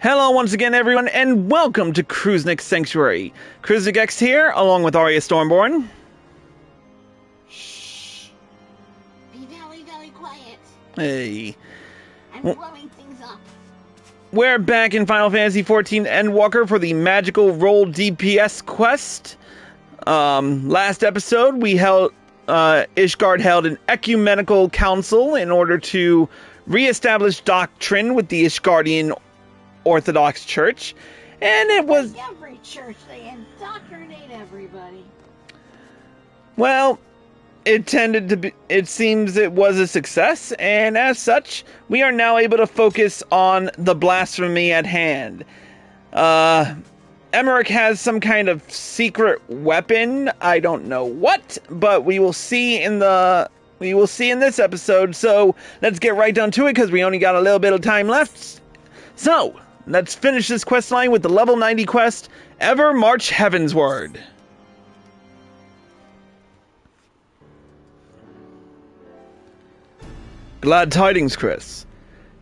Hello once again, everyone, and welcome to Kruznik's Sanctuary. Kruznik X here, along with Arya Stormborn. Shh. Be very, very quiet. Hey. I'm blowing things up. We're back in Final Fantasy XIV Endwalker for the Magical Roll DPS quest. Last episode, we held, Ishgard held an ecumenical council in order to re-establish doctrine with the Ishgardian Orthodox Church, and it was... Like every church, they indoctrinate everybody. Well, it tended to be... It seems it was a success, and as such, we are now able to focus on the blasphemy at hand. Aymeric has some kind of secret weapon. I don't know what, but we will see in this episode, so let's get right down to it, because we only got a little bit of time left. So, let's finish this quest line with the level 90 quest, Ever March Heavensward. Glad tidings, Chris.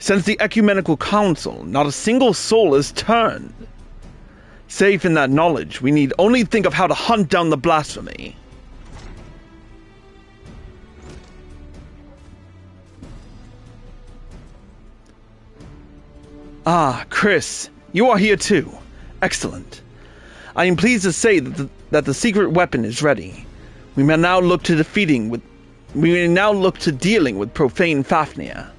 Since the Ecumenical Council, not a single soul is turned. Safe in that knowledge, we need only think of how to hunt down the blasphemy. Ah, Chris, you are here too. Excellent. I am pleased to say that the secret weapon is ready. We may now look to dealing with Profane Fafnir.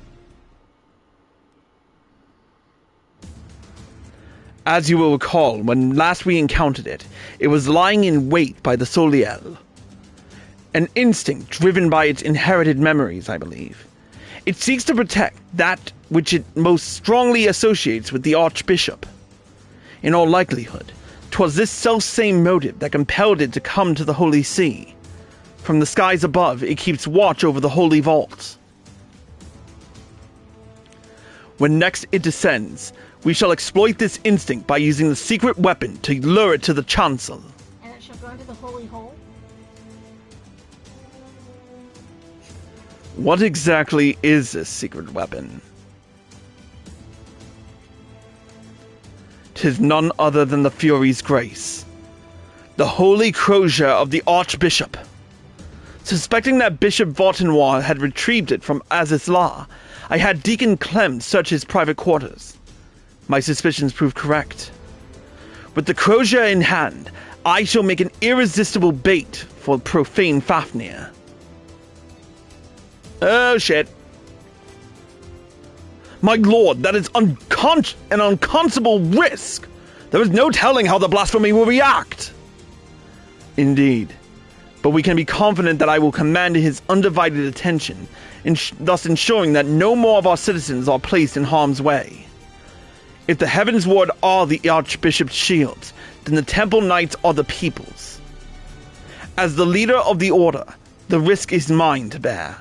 As you will recall, when last we encountered it, it was lying in wait by the Soliel. An instinct driven by its inherited memories, I believe. It seeks to protect that which it most strongly associates with the Archbishop. In all likelihood, 'twas this self-same motive that compelled it to come to the Holy See. From the skies above, it keeps watch over the Holy Vaults. When next it descends, we shall exploit this instinct by using the secret weapon to lure it to the chancel. And it shall go into the Holy Hole? What exactly is this secret weapon? 'Tis none other than the Fury's Grace, the holy crozier of the Archbishop. Suspecting that Bishop Vartenoir had retrieved it from Azizla, I had Deacon Clem search his private quarters. My suspicions proved correct. With the crozier in hand, I shall make an irresistible bait for Profane Fafnir. Oh shit. My lord, that is an unconceivable risk. There is no telling how the blasphemy will react. Indeed. But we can be confident that I will command his undivided attention, thus ensuring that no more of our citizens are placed in harm's way. If the Heavensward are the Archbishop's shields, then the Temple Knights are the people's. As the leader of the Order, the risk is mine to bear.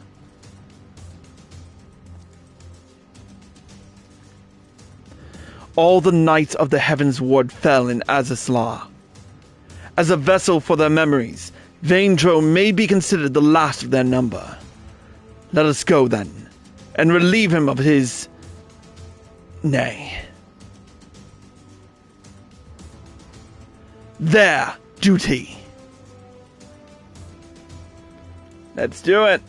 All the Knights of the Heavensward fell in Azizla. As a vessel for their memories, Vaindro may be considered the last of their number. Let us go, then, and relieve him of his... their duty. Let's do it.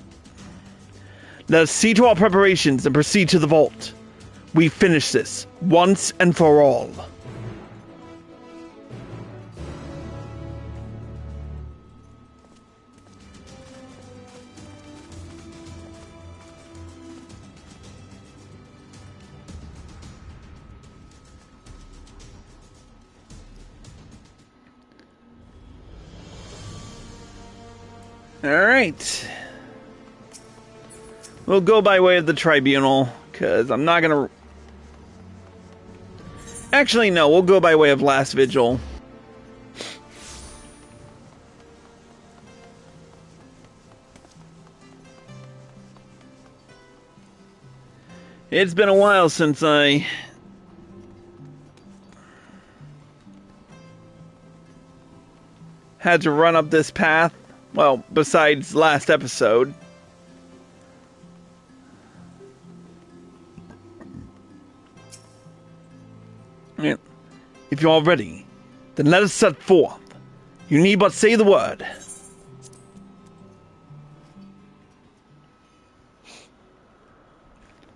Let us see to our preparations and proceed to the vault. We finish this once and for all. Alright. We'll go by way of the tribunal, because I'm not gonna... Actually, no, we'll go by way of Last Vigil. It's been a while since I... had to run up this path. Well, besides last episode. If you are ready, then let us set forth. You need but say the word.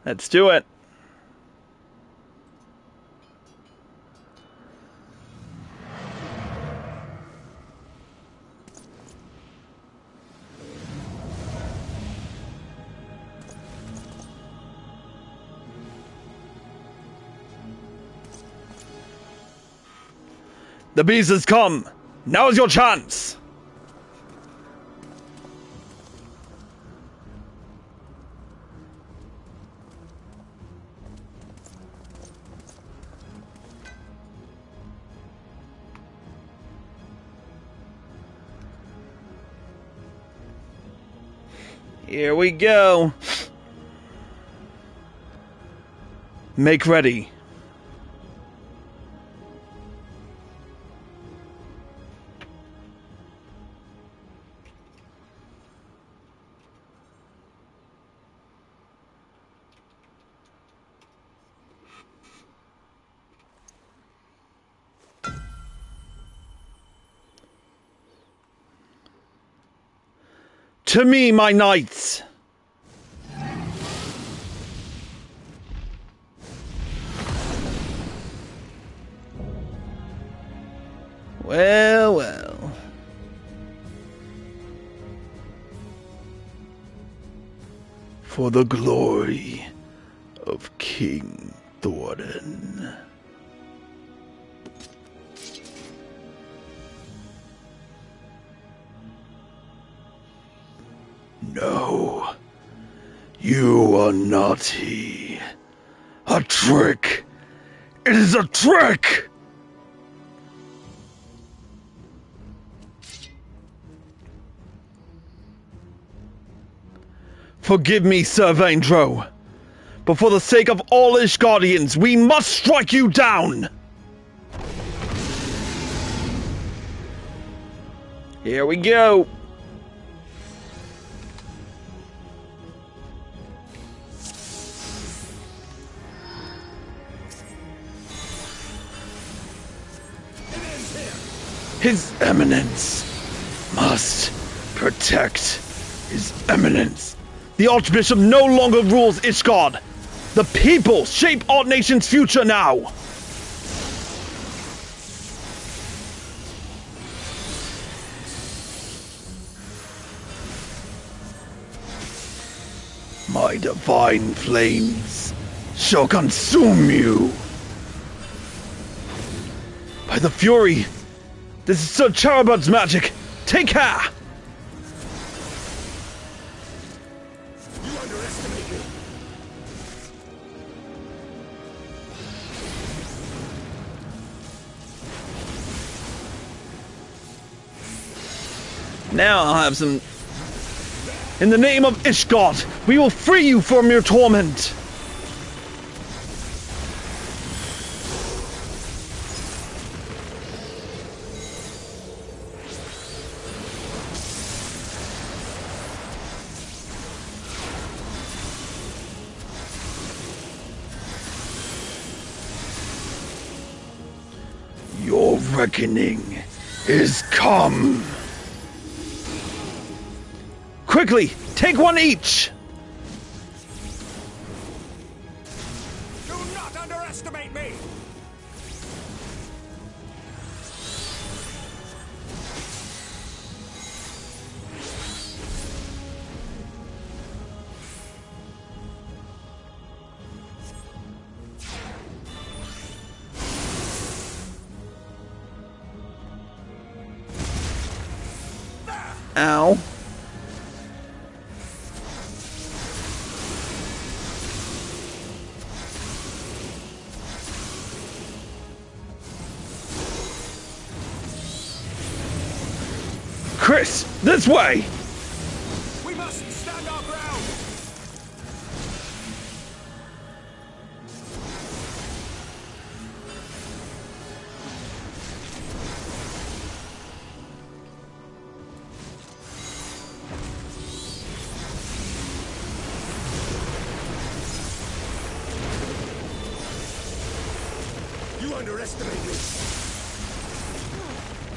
Let's do it. The beast has come. Now is your chance. Here we go. Make ready. To me, my knights! Well, well. For the glory of King Thornton. No, you are not he. A trick. It is a trick! Forgive me, Sir Vaindro, but for the sake of all Ishgardians, we must strike you down! Here we go. His Eminence must protect His Eminence. The Archbishop no longer rules Ishgard. The people shape our nation's future now. My divine flames shall consume you. By the Fury, this is Sir Charabud's magic. Take care! You underestimate me. Now I'll have some... In the name of Ishgard, we will free you from your torment! Your reckoning is come. Quickly, take one each! Do not underestimate me! Ow. Chris, this way! We must stand our ground! You underestimate me.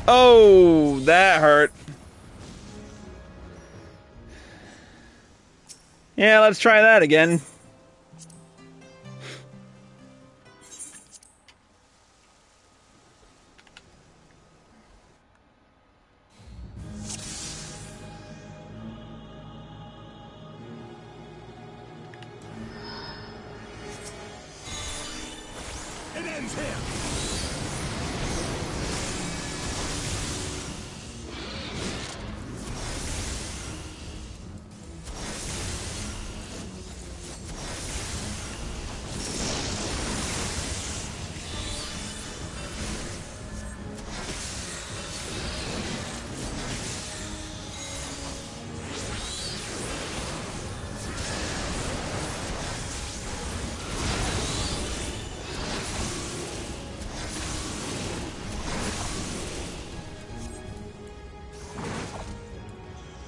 Oh, that hurt. Yeah, let's try that again. It ends here.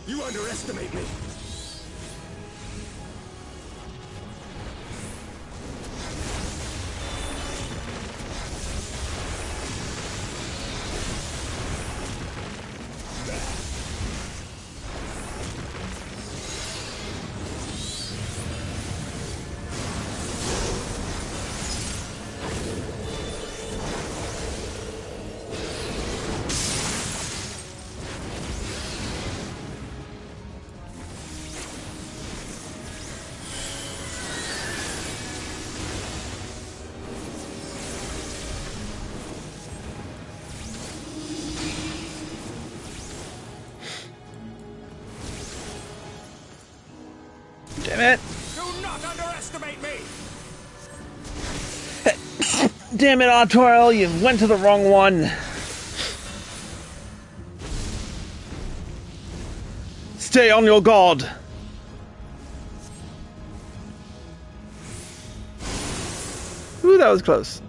You underestimate me. Damn it. Do not underestimate me. Damn it, Artoriel, you went to the wrong one. Stay on your guard. Ooh, that was close.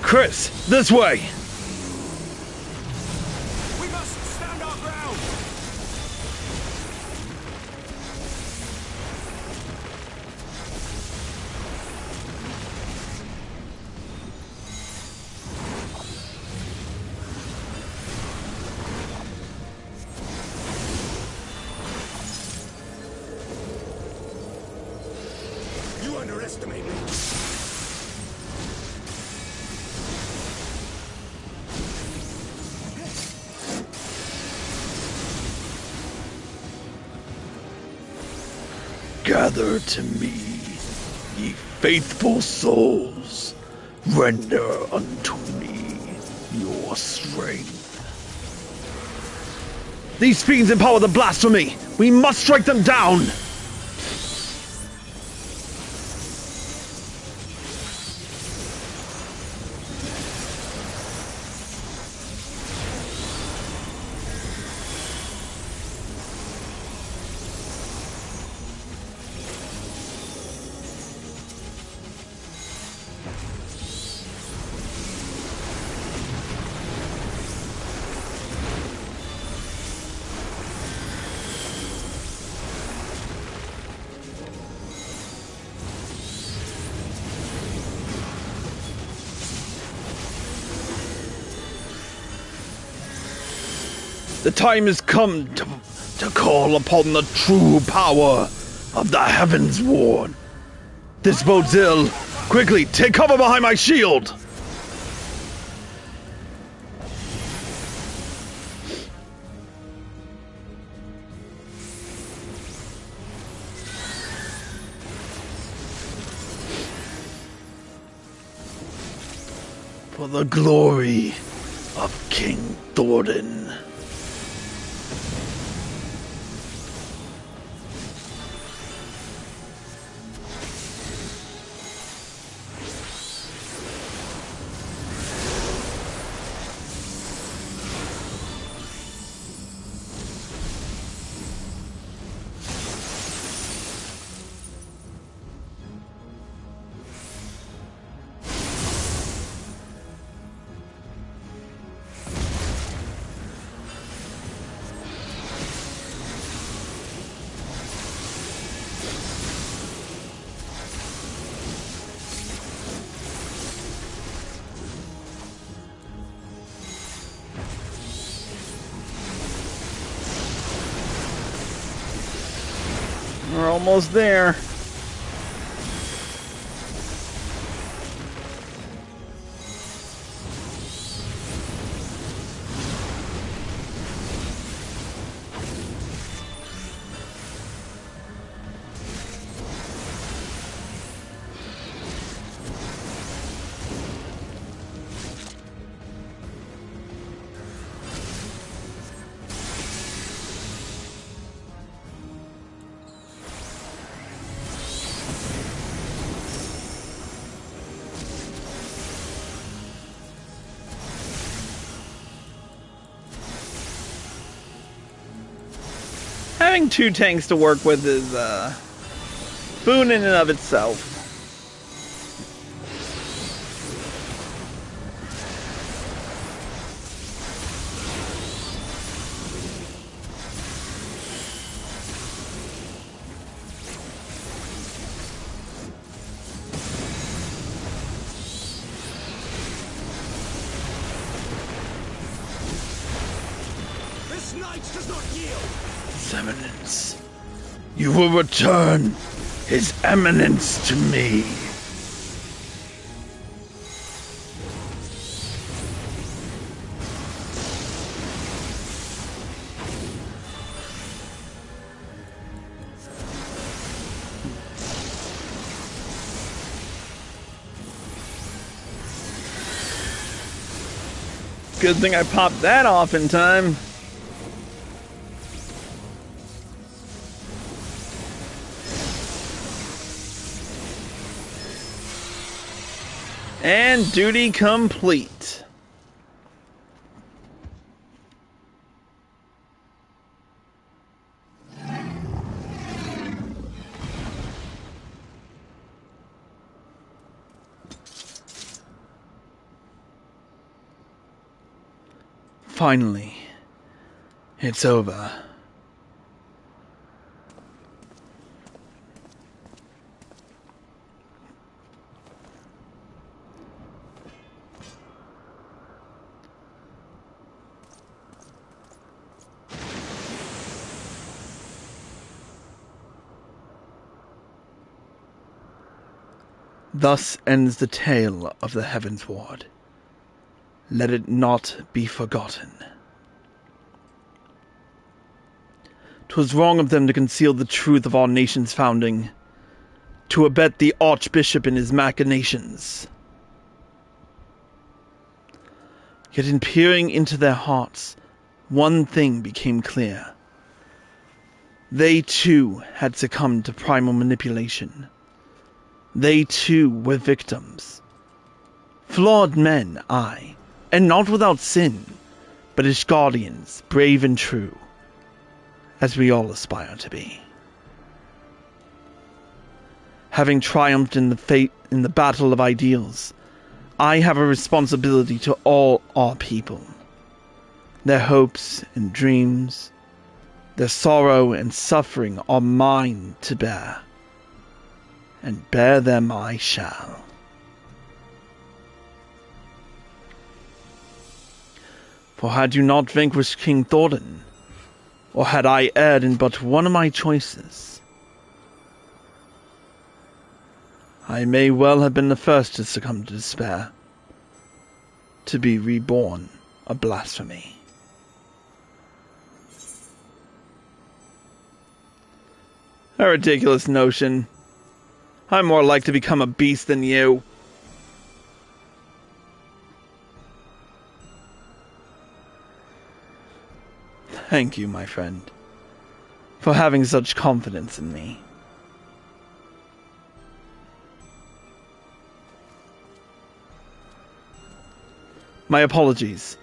Chris, this way! We must stand our ground. You underestimate me. Gather to me, ye faithful souls. Render unto me your strength. These fiends empower the blasphemy. We must strike them down. The time has come to call upon the true power of the Heavens Ward. This bodes ill. Quickly, take cover behind my shield! For the glory of King Thordan. almost there. Having 2 tanks to work with is boon in and of itself. This knight does not yield! Eminence, you will return his eminence to me. Good thing I popped that off in time. And duty complete. Finally, it's over. Thus ends the tale of the Heavens Ward. Let it not be forgotten. 'Twas wrong of them to conceal the truth of our nation's founding, to abet the Archbishop in his machinations. Yet in peering into their hearts, one thing became clear. They too had succumbed to primal manipulation. They too were victims. Flawed men, aye, and not without sin, but as guardians, brave and true, as we all aspire to be. Having triumphed in the battle of ideals, I have a responsibility to all our people. Their hopes and dreams, their sorrow and suffering are mine to bear, and bear them I shall. For had you not vanquished King Thordan, or had I erred in but one of my choices, I may well have been the first to succumb to despair, to be reborn a blasphemy. A ridiculous notion. I'm more like to become a beast than you. Thank you, my friend, for having such confidence in me. My apologies.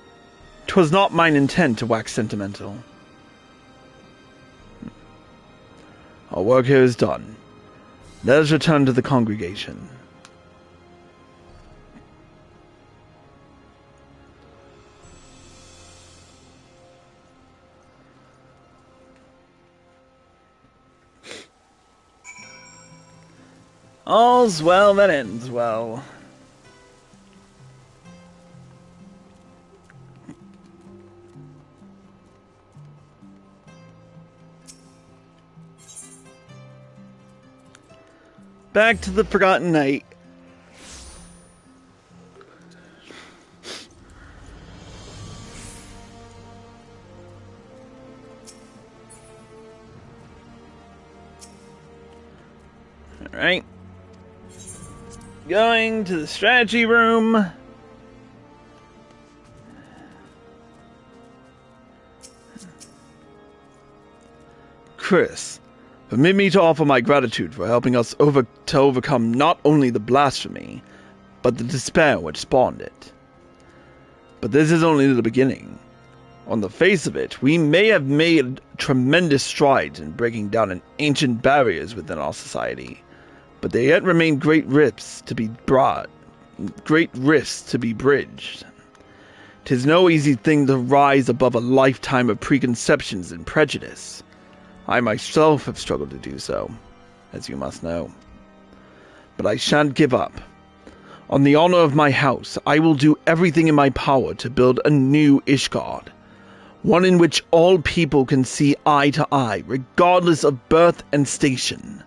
'Twas not mine intent to wax sentimental. Our work here is done. Let us return to the congregation. All's well that ends well. Back to the Forgotten Night. Alright. Going to the strategy room. Chris, permit me to offer my gratitude for helping us overcome not only the blasphemy, but the despair which spawned it. But this is only the beginning. On the face of it, we may have made tremendous strides in breaking down ancient barriers within our society, but there yet remain great rifts to be bridged. 'Tis no easy thing to rise above a lifetime of preconceptions and prejudice. I myself have struggled to do so, as you must know. But I shan't give up. On the honor of my house, I will do everything in my power to build a new Ishgard, one in which all people can see eye to eye, regardless of birth and station.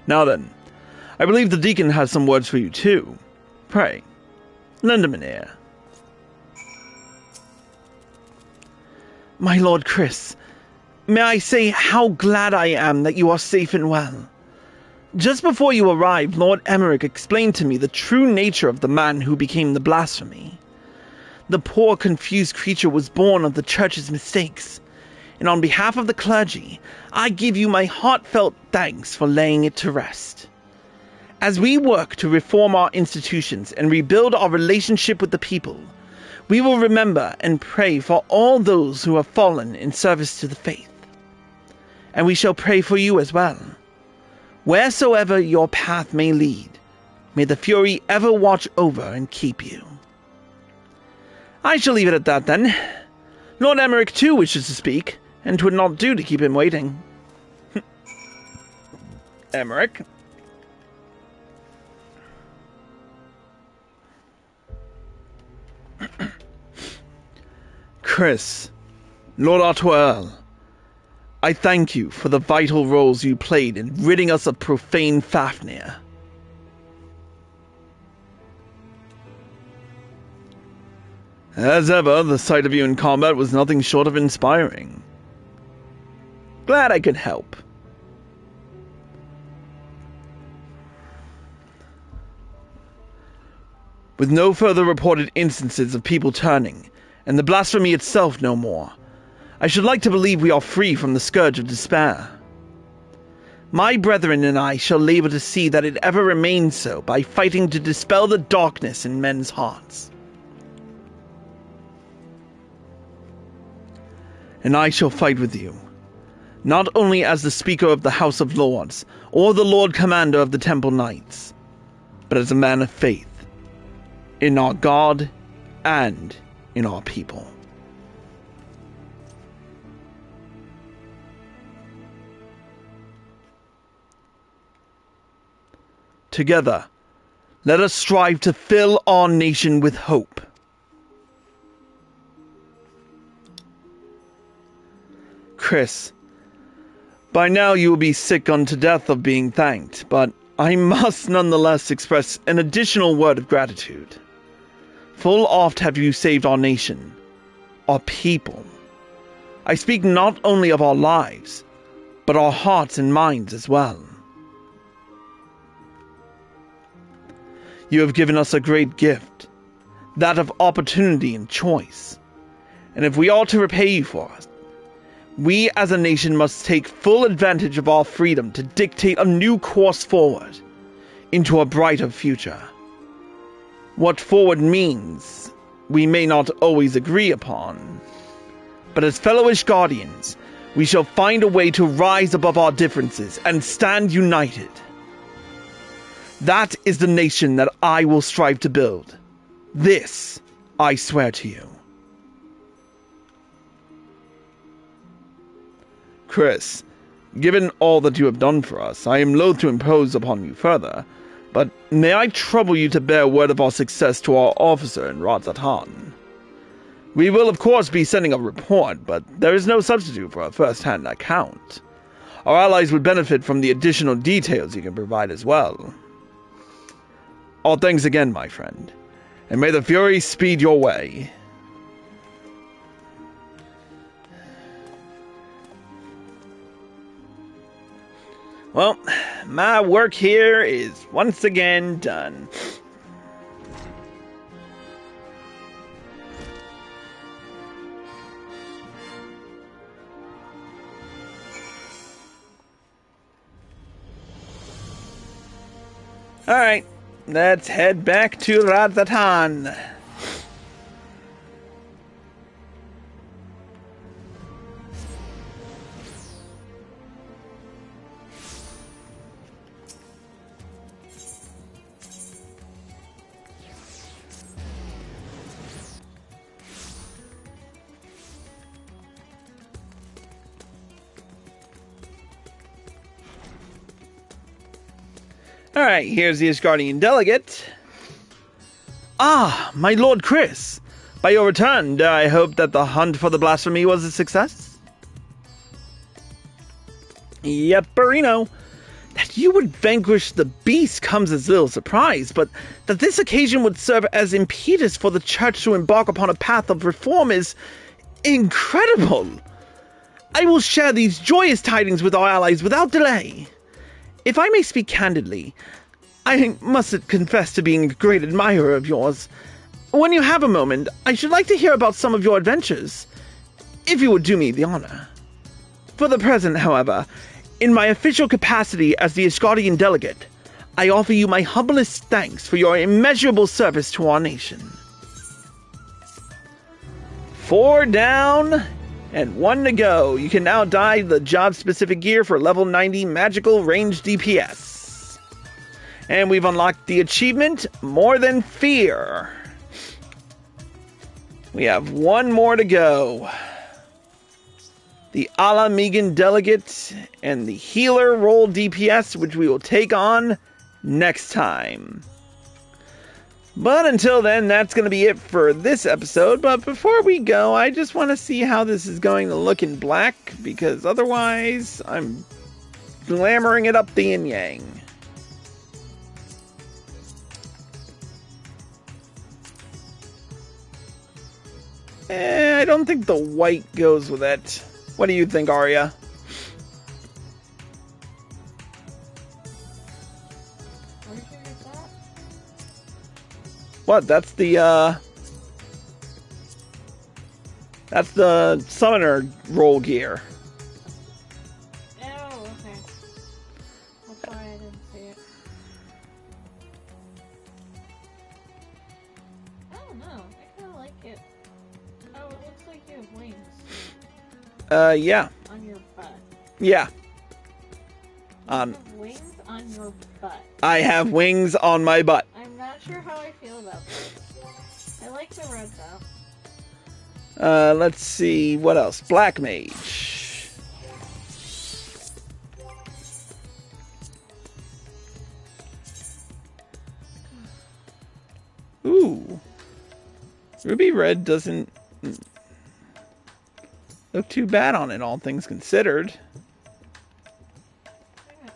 Now then, I believe the deacon has some words for you too. Pray, lend him an ear. My Lord Chris, may I say how glad I am that you are safe and well. Just before you arrived, Lord Aymeric explained to me the true nature of the man who became the blasphemy. The poor, confused creature was born of the Church's mistakes, and on behalf of the clergy, I give you my heartfelt thanks for laying it to rest. As we work to reform our institutions and rebuild our relationship with the people, we will remember and pray for all those who have fallen in service to the faith. And we shall pray for you as well. Wheresoever your path may lead, may the Fury ever watch over and keep you. I shall leave it at that then. Lord Aymeric too wishes to speak, and 'twould not do to keep him waiting. Aymeric? Chris, Lord Artoel, I thank you for the vital roles you played in ridding us of Profane Fafnir. As ever, the sight of you in combat was nothing short of inspiring. Glad I could help. With no further reported instances of people turning, and the blasphemy itself no more, I should like to believe we are free from the scourge of despair. My brethren and I shall labor to see that it ever remains so by fighting to dispel the darkness in men's hearts. And I shall fight with you, not only as the Speaker of the House of Lords, or the Lord Commander of the Temple Knights, but as a man of faith, in our God and in our people. Together, let us strive to fill our nation with hope. Chris, by now you will be sick unto death of being thanked, but I must nonetheless express an additional word of gratitude. Full oft have you saved our nation, our people. I speak not only of our lives, but our hearts and minds as well. You have given us a great gift, that of opportunity and choice. And if we are to repay you for it, we as a nation must take full advantage of our freedom to dictate a new course forward into a brighter future. What forward means, we may not always agree upon, but as fellowish guardians, we shall find a way to rise above our differences and stand united. That is the nation that I will strive to build. This I swear to you. Chris, given all that you have done for us, I am loath to impose upon you further, but may I trouble you to bear word of our success to our officer in Ratzatan. We will of course be sending a report, but there is no substitute for a first-hand account. Our allies would benefit from the additional details you can provide as well. All thanks again, my friend, and may the Fury speed your way. Well, my work here is once again done. Alright, let's head back to Razatan. Alright, here's the Asgardian delegate. Ah, my Lord Chris. By your return, dare I hope that the hunt for the blasphemy was a success? Yep, Barino. That you would vanquish the beast comes as little surprise, but that this occasion would serve as impetus for the church to embark upon a path of reform is incredible. I will share these joyous tidings with our allies without delay. If I may speak candidly, I must confess to being a great admirer of yours. When you have a moment, I should like to hear about some of your adventures, if you would do me the honor. For the present, however, in my official capacity as the Asgardian delegate, I offer you my humblest thanks for your immeasurable service to our nation. 4 down and 1 to go. You can now dye the job-specific gear for level 90 magical range DPS. And we've unlocked the achievement, More Than Fear. We have 1 more to go. The Ala Megan delegate and the healer role DPS, which we will take on next time. But until then, that's going to be it for this episode. But before we go, I just want to see how this is going to look in black, because otherwise I'm glamoring it up the yin-yang. I don't think the white goes with it. What do you think, Arya? What? That's the summoner roll gear. Oh, okay. That's why I didn't see it. I don't know. I kind of like it. Oh, it looks like you have wings. Yeah. On your butt. Yeah. You have wings on your butt. I have wings on my butt. I'm not sure how I feel about this. I like the red though. Let's see, what else? Black Mage. Ooh. Ruby Red doesn't look too bad on it, all things considered.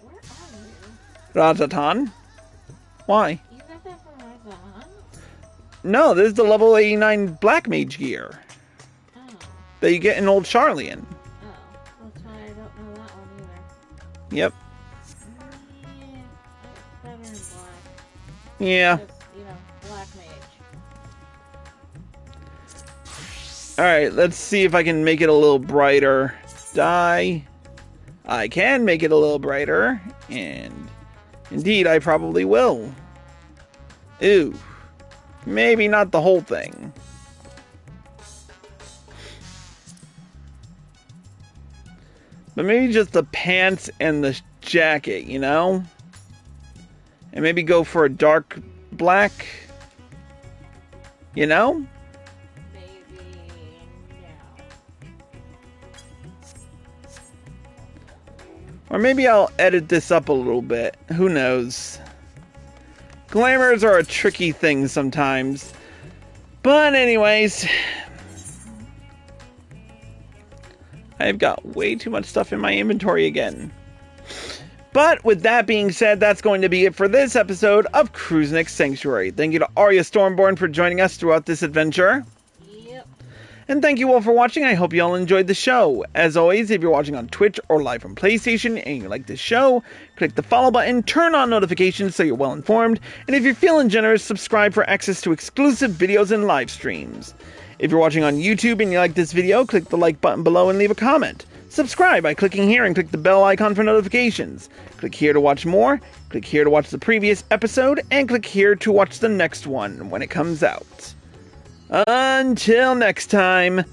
Where are you? Razatan? Why? You got that from Razatan? No, this is the level 89 Black Mage gear Oh. that you get in Old Charlian. Oh. That's why I don't know that one either. Yep. Yeah, better in black. Yeah. Just, black mage. Alright, let's see if I can make it a little brighter. Die. I can make it a little brighter, and indeed I probably will. Ooh. Maybe not the whole thing. But maybe just the pants and the jacket, you know? And maybe go for a dark black. You know? Maybe no. Or maybe I'll edit this up a little bit. Who knows? Glamours are a tricky thing sometimes. But anyways, I've got way too much stuff in my inventory again. But with that being said, that's going to be it for this episode of Cruisenix Sanctuary. Thank you to Arya Stormborn for joining us throughout this adventure. Yep. And thank you all for watching. I hope you all enjoyed the show. As always, if you're watching on Twitch or live from PlayStation and you like this show, click the follow button, turn on notifications so you're well informed, and if you're feeling generous, subscribe for access to exclusive videos and live streams. If you're watching on YouTube and you like this video, click the like button below and leave a comment. Subscribe by clicking here and click the bell icon for notifications. Click here to watch more, click here to watch the previous episode, and click here to watch the next one when it comes out. Until next time,